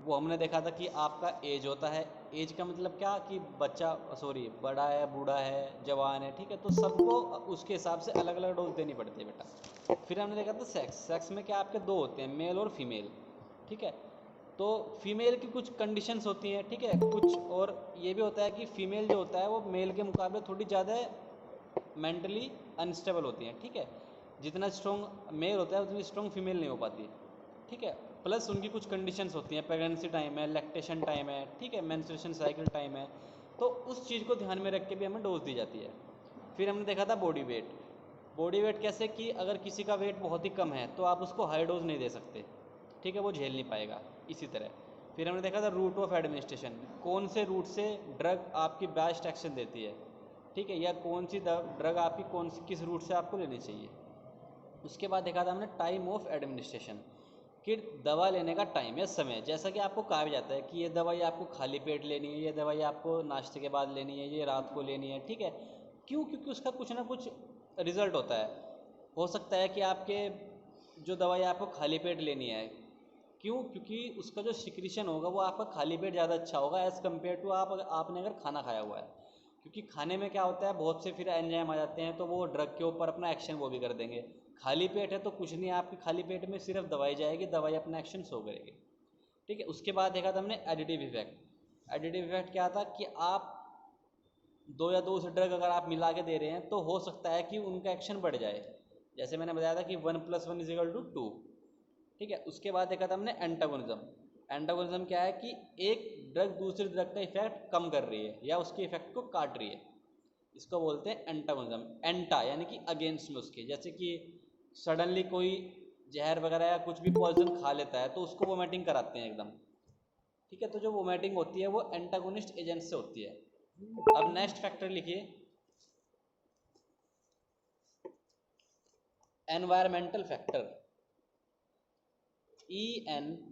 वो हमने देखा था कि आपका एज होता है। एज का मतलब क्या कि बच्चा बड़ा है, बूढ़ा है, जवान है, ठीक है, तो सबको उसके हिसाब से अलग अलग डोज देनी पड़ती है बेटा। फिर हमने देखा था सेक्स। सेक्स में क्या आपके दो होते हैं, मेल और फीमेल, ठीक है। तो फीमेल की कुछ कंडीशंस होती हैं, ठीक है, कुछ और ये भी होता है कि फीमेल जो होता है वो मेल के मुकाबले थोड़ी ज़्यादा मेंटली अनस्टेबल होती हैं, ठीक है। जितना स्ट्रॉन्ग मेल होता है उतनी स्ट्रॉन्ग फीमेल नहीं हो पाती, ठीक है। प्लस उनकी कुछ कंडीशंस होती हैं, प्रेगनेंसी टाइम है, लैक्टेशन टाइम है, ठीक है, मेंस्ट्रुएशन साइकिल टाइम है। तो उस चीज़ को ध्यान में रख के भी हमें डोज दी जाती है। फिर हमने देखा था बॉडी वेट। बॉडी वेट कैसे कि अगर किसी का वेट बहुत ही कम है तो आप उसको हाई डोज नहीं दे सकते, ठीक है, वो झेल नहीं पाएगा, इसी तरह। फिर हमने देखा था रूट ऑफ एडमिनिस्ट्रेशन, कौन से रूट से ड्रग आपकी बेस्ट एक्शन देती है, ठीक है, या कौन सी ड्रग आपकी कौन सी किस रूट से आपको लेनी चाहिए। उसके बाद देखा था हमने टाइम ऑफ एडमिनिस्ट्रेशन, कि दवा लेने का टाइम या समय, जैसा कि आपको कहा भी जाता है कि ये दवाई आपको खाली पेट लेनी है, ये दवाई आपको नाश्ते के बाद लेनी है, ये रात को लेनी है, ठीक है। क्यों? क्योंकि उसका कुछ ना कुछ रिजल्ट होता है। हो सकता है कि आपके जो दवाई आपको खाली पेट लेनी है, क्यों? क्योंकि उसका जो सिक्रीशन होगा वो आपका खाली पेट ज़्यादा अच्छा होगा एज़ कम्पेयर टू आपने अगर खाना खाया हुआ है। क्योंकि खाने में क्या होता है, बहुत से फिर एंजाइम आ जाते हैं तो वो ड्रग के ऊपर अपना एक्शन वो भी कर देंगे। खाली पेट है तो कुछ नहीं, आपके खाली पेट में सिर्फ दवाई जाएगी, दवाई अपना एक्शन शो करेगी, ठीक है। उसके बाद देखा था हमने एडिटिव इफेक्ट। एडिटिव इफेक्ट क्या था कि आप दो या दो से ड्रग अगर आप मिला के दे रहे हैं तो हो सकता है कि उनका एक्शन बढ़ जाए, जैसे मैंने बताया था कि 1+1=2, ठीक है। उसके बाद देखा था हमने एंटागोनिज्म। एंटागोनिज्म क्या है कि एक ड्रग दूसरी ड्रग का इफेक्ट कम कर रही है या उसके इफेक्ट को काट रही है, इसको बोलते हैं एंटागोनिज्म। एंटा यानी कि अगेंस्ट में उसके, जैसे कि सडनली कोई जहर वगैरह या कुछ भी पॉइजन खा लेता है तो उसको वोमिटिंग कराते हैं एकदम, ठीक है। तो जो वोमिटिंग होती है वो एंटागोनिस्ट एजेंट से होती है। अब नेक्स्ट फैक्टर लिखिए, environmental factor. ENVIRONmental,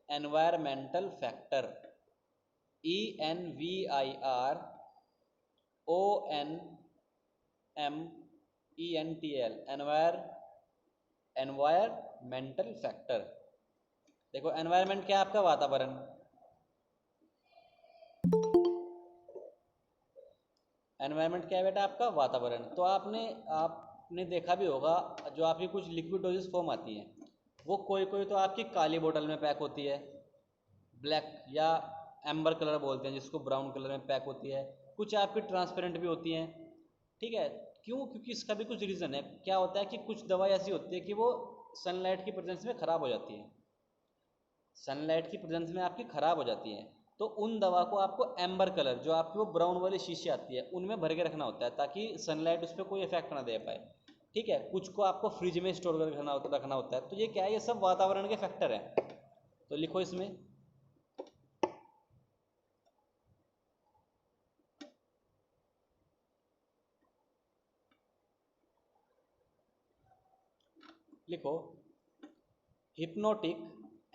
environmental factor. ENVIRONMENTL, environmental factor. देखो एनवायरमेंट क्या है, आपका वातावरण। एनवायरनमेंट क्या है बेटा, आपका वातावरण। तो आपने देखा भी होगा, जो आपकी कुछ लिक्विड डोजेस फॉर्म आती हैं वो कोई कोई तो आपकी काली बोतल में पैक होती है, ब्लैक या एम्बर कलर बोलते हैं जिसको, ब्राउन कलर में पैक होती है। कुछ आपकी ट्रांसपेरेंट भी होती हैं, ठीक है। क्यों? क्योंकि इसका भी कुछ रीज़न है। क्या होता है कि कुछ दवाई ऐसी होती है कि वो सनलाइट की प्रेजेंस में ख़राब हो जाती है, सनलाइट की प्रेजेंस में आपकी ख़राब हो जाती है। तो उन दवा को आपको एम्बर कलर, जो आपकी वो ब्राउन वाली शीशी आती है, उनमें भर के रखना होता है ताकि सनलाइट उस पर कोई इफेक्ट ना दे पाए, ठीक है। कुछ को आपको फ्रिज में स्टोर कर रखना होता है। तो ये क्या है, ये सब वातावरण के फैक्टर हैं। तो लिखो इसमें, लिखो hypnotic,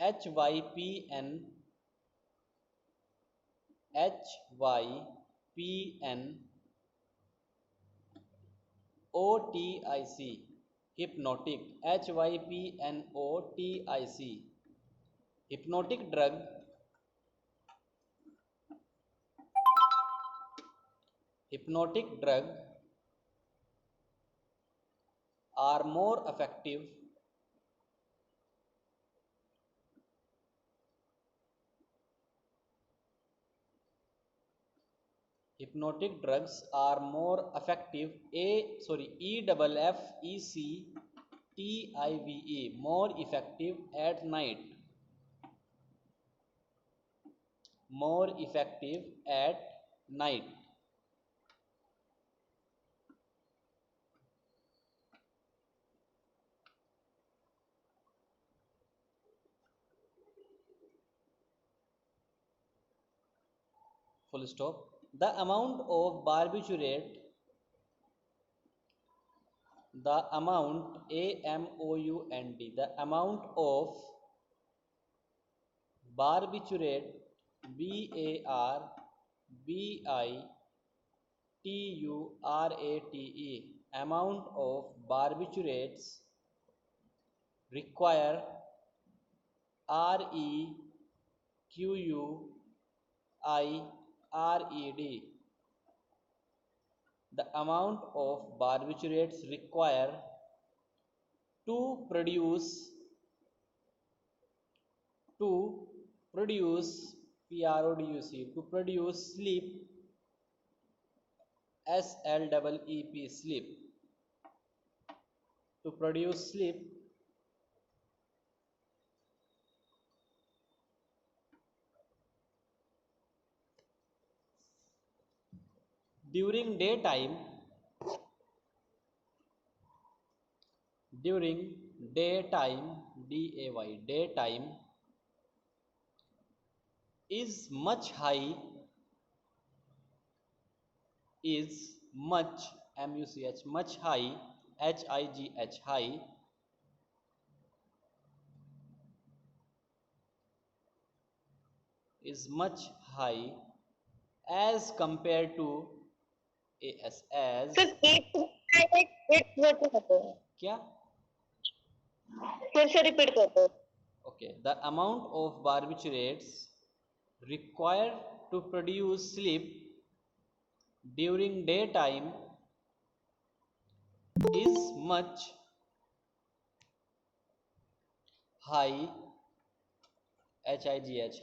HYPNOTIC, hypnotic, HYPNOTIC, hypnotic drug are more effective hypnotic drugs are more effective, EFFECTIVE, more effective at night, more effective at night। full stop। The amount of barbiturate, the amount, AMOUNT, the amount of barbiturate, BITURATE, amount of barbiturates require REQUIRED, the amount of barbiturates required to produce sleep, SLEEP, sleep, to produce sleep during daytime daytime is much high much high is much high as compared to as sir एक word करते हैं, क्या फिर से repeat करते हैं। okay, the amount of barbiturates required to produce sleep during daytime is much high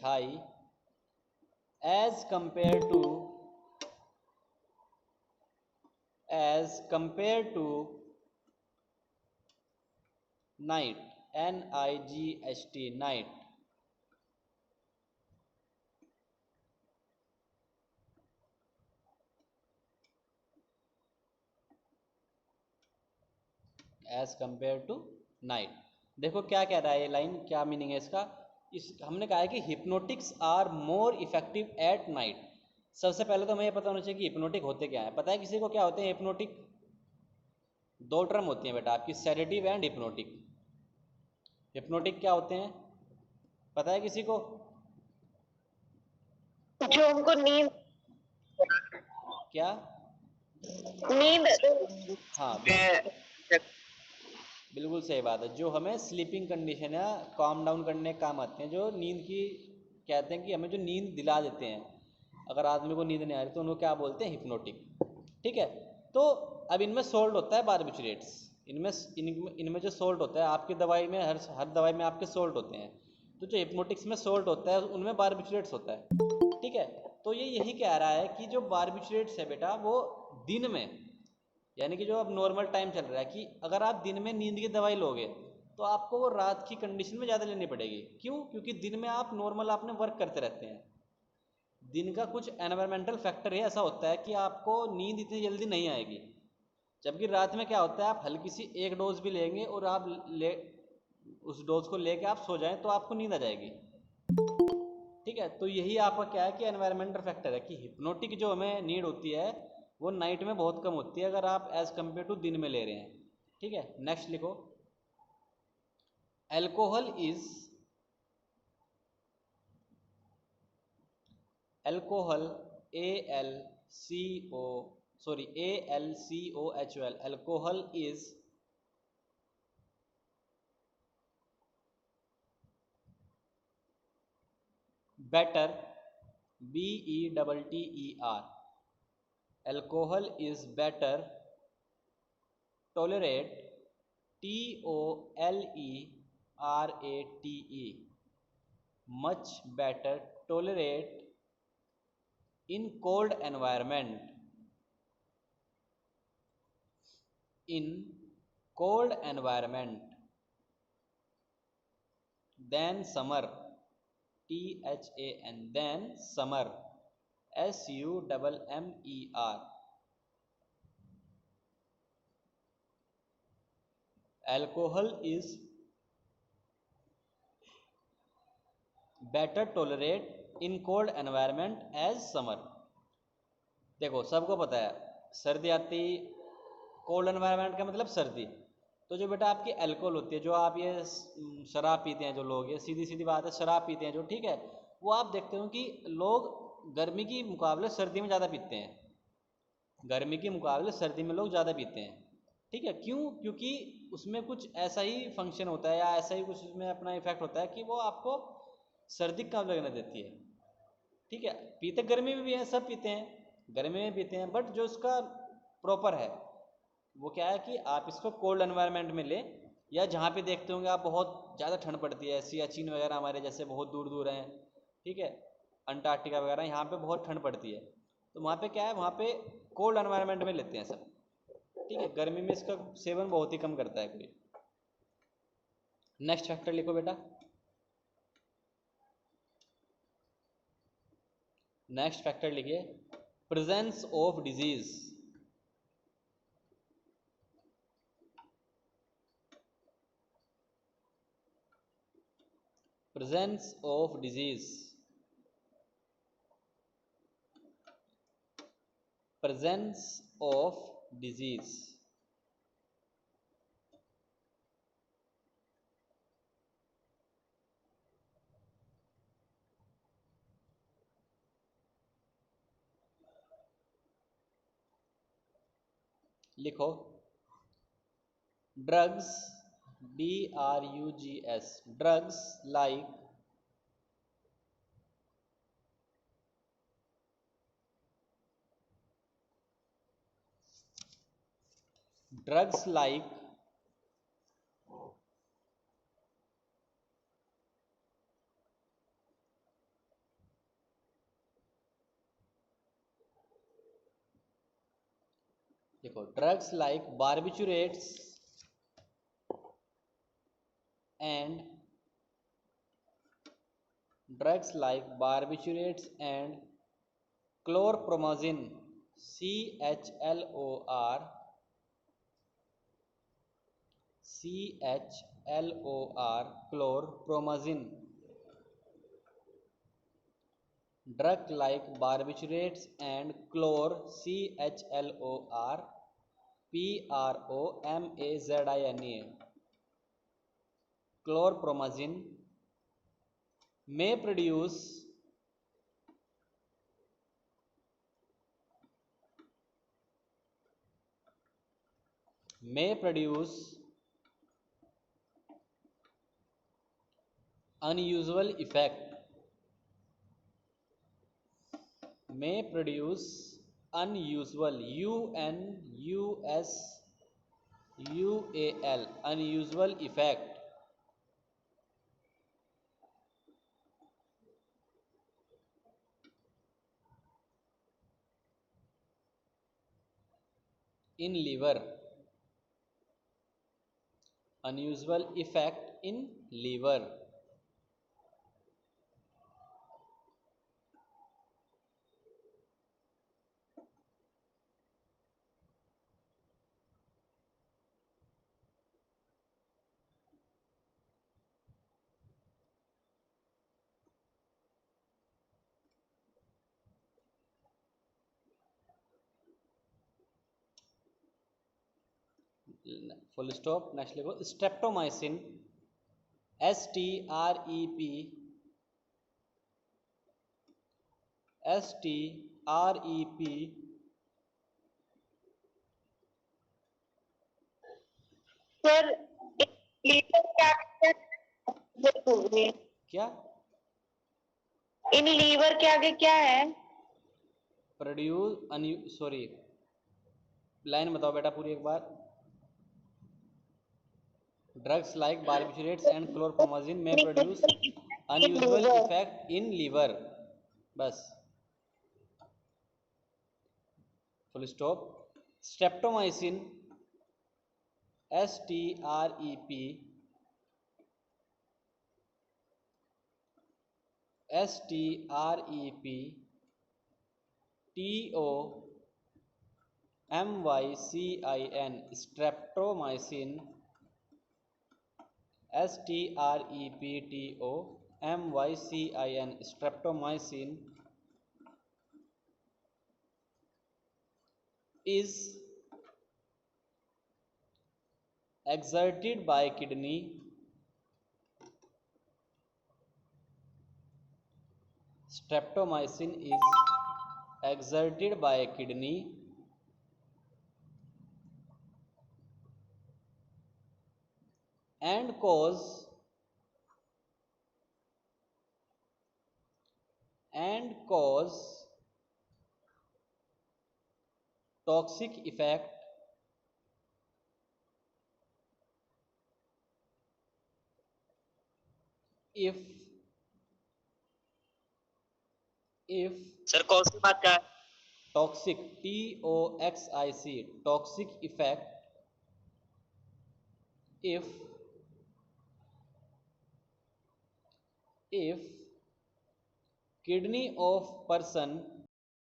high as compared to night, night. As compare to night. देखो क्या कह रहा है ये लाइन, क्या मीनिंग है इसका। हमने कहा है कि hypnotics are more effective at night. सबसे पहले तो हमें ये पता होना चाहिए कि हिप्नोटिक होते क्या है। पता है किसी को क्या होते हैं हिप्नोटिक? दो टर्म होती हैं बेटा आपकी, सेडेटिव एंड हिप्नोटिक। हिप्नोटिक क्या होते हैं पता है किसी को? जो हमको नींद क्या हाँ बिल्कुल सही बात है, जो हमें स्लीपिंग कंडीशन या काम डाउन करने काम आते हैं, जो नींद की कहते हैं कि हमें जो नींद दिला देते हैं। अगर आदमी को नींद नहीं आ रही तो उनको क्या बोलते हैं? हिप्नोटिक। ठीक है, तो अब इनमें सोल्ट होता है बारबिचुरेट्स। इनमें जो सोल्ट होता है आपकी दवाई में, हर दवाई में आपके सोल्ट होते हैं। तो जो हिप्नोटिक्स में सोल्ट होता है उनमें बारबिचुरेट्स होता है। ठीक है, तो ये यही कह रहा है कि जो बारबिचुरेट्स है बेटा वो दिन में, यानी कि जो अब नॉर्मल टाइम चल रहा है, कि अगर आप दिन में नींद की दवाई लोगे तो आपको वो रात की कंडीशन में ज़्यादा लेनी पड़ेगी। क्यों? क्योंकि दिन में आप नॉर्मल आपने वर्क करते रहते हैं। दिन का कुछ एनवायरमेंटल फैक्टर है, ऐसा होता है कि आपको नींद इतनी जल्दी नहीं आएगी। जबकि रात में क्या होता है, आप हल्की सी एक डोज भी लेंगे और आप उस डोज को लेके आप सो जाएं तो आपको नींद आ जाएगी। ठीक है, तो यही आपका क्या है कि एनवायरमेंटल फैक्टर है कि हिप्नोटिक जो हमें नीड होती है वो नाइट में बहुत कम होती है अगर आप एज कंपेयर टू दिन में ले रहे हैं। ठीक है, नेक्स्ट लिखो। Alcohol ALCOHOL, alcohol is better, BETTER, alcohol is better tolerate, TOLERATE, much better tolerate in cold environment, than summer, THAN, than summer, SUMMER. Alcohol is better tolerate in cold environment as summer. देखो सबको पता है सर्दी आती, cold environment का मतलब सर्दी। तो जो बेटा आपकी अल्कोहल होती है, जो आप ये शराब पीते हैं जो लोग, ये सीधी सीधी बात है, शराब पीते हैं जो, ठीक है, वो आप देखते हो कि लोग गर्मी की मुकाबले सर्दी में ज़्यादा पीते हैं, गर्मी के मुकाबले सर्दी में लोग ज़्यादा पीते हैं, ठीक है। क्यों? क्योंकि उसमें कुछ ऐसा ही फंक्शन होता है या ऐसा ही कुछ उसमें अपना इफेक्ट होता है कि वो आपको सर्दी कम लगने देती है, ठीक है। पीते गर्मी में भी हैं, सब पीते हैं, गर्मी में पीते हैं, बट जो उसका प्रॉपर है वो क्या है कि आप इसको कोल्ड एनवायरनमेंट में लें, या जहाँ पे देखते होंगे आप बहुत ज़्यादा ठंड पड़ती है, सियाचिन वगैरह हमारे जैसे बहुत दूर दूर हैं, ठीक है, अंटार्कटिका वगैरह, यहाँ पे बहुत ठंड पड़ती है, तो वहाँ पे क्या है, वहाँ पे कोल्ड एनवायरनमेंट में लेते हैं सब, ठीक है। गर्मी में इसका सेवन बहुत ही कम करता है कोई। नेक्स्ट फैक्टर लिखो बेटा। नेक्स्ट फैक्टर लिखिए, presence of disease. Presence of disease, presence of disease. लिखो drugs, drugs, drugs like, drugs like देखो drugs like barbiturates and drugs like barbiturates and क्लोरप्रोमाजिन, CHLOR, क्लोरप्रोमाजिन, drug like barbiturates and क्लोर, CHLORPROMAZINE, क्लोरप्रोमाजिन may produce unusual effect, may produce unusual, UNUSUAL, unusual effect in liver, unusual effect in liver। Full stop. Next लिखो streptomycin, STREP sir liver क्या क्या in liver के आगे क्या है? Produce sorry, line बताओ बेटा पूरी एक बार। Drugs like barbiturates and chlorpromazine may produce unusual effect in liver, बस full stop. Streptomycin, STREP TOMYCIN, streptomycin, STREPTOMYCIN, streptomycin is exerted by kidney, streptomycin is exerted by kidney and cause toxic effect if if sir कौन सी बात का है? toxic toxic toxic effect if kidney of person